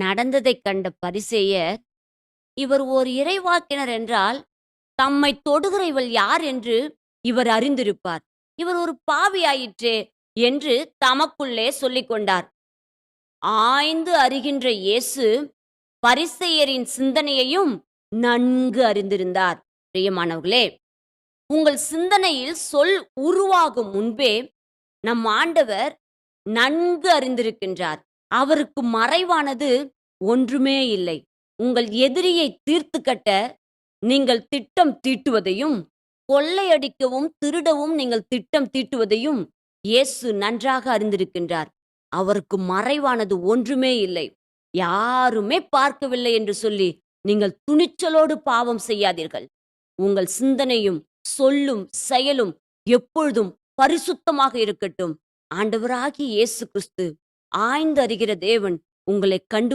நடந்ததைக் கண்ட பரிசேயர், இவர் ஓர் இறைவாக்கினர் என்றால், தம்மை தொடுகிற இவள் யார் என்று இவர் அறிந்திருப்பார். இவர் ஒரு பாவியாயிற்றே என்று தமக்குள்ளே சொல்லிக் கொண்டார். ஆய்ந்து அறிகின்ற இயேசு பரிசேயரின் சிந்தனையையும் நன்கு அறிந்திருந்தார். பிரியமானவர்களே, உங்கள் சிந்தனையில் சொல் உருவாகும் முன்பே நம் ஆண்டவர் நன்கு அறிந்திருக்கின்றார். அவருக்கு மறைவானது ஒன்றுமே இல்லை. உங்கள் எதிரியை தீர்த்து கட்ட நீங்கள் திட்டம் தீட்டுவதையும், கொள்ளையடிக்கவும், திருடவும் நீங்கள் திட்டம் தீட்டுவதையும் இயேசு நன்றாக அறிந்திருக்கின்றார். அவருக்கு மறைவானது ஒன்றுமே இல்லை. யாருமே பார்க்கவில்லை என்று சொல்லி நீங்கள் துணிச்சலோடு பாவம் செய்யாதீர்கள். உங்கள் சிந்தனையும், சொல்லும், செயலும் எப்பொழுதும் பரிசுத்தமாக இருக்கட்டும். ஆண்டவராகிய இயேசு கிறிஸ்து ஆய்ந்து அறிகிற தேவன் உங்களைக் கண்டு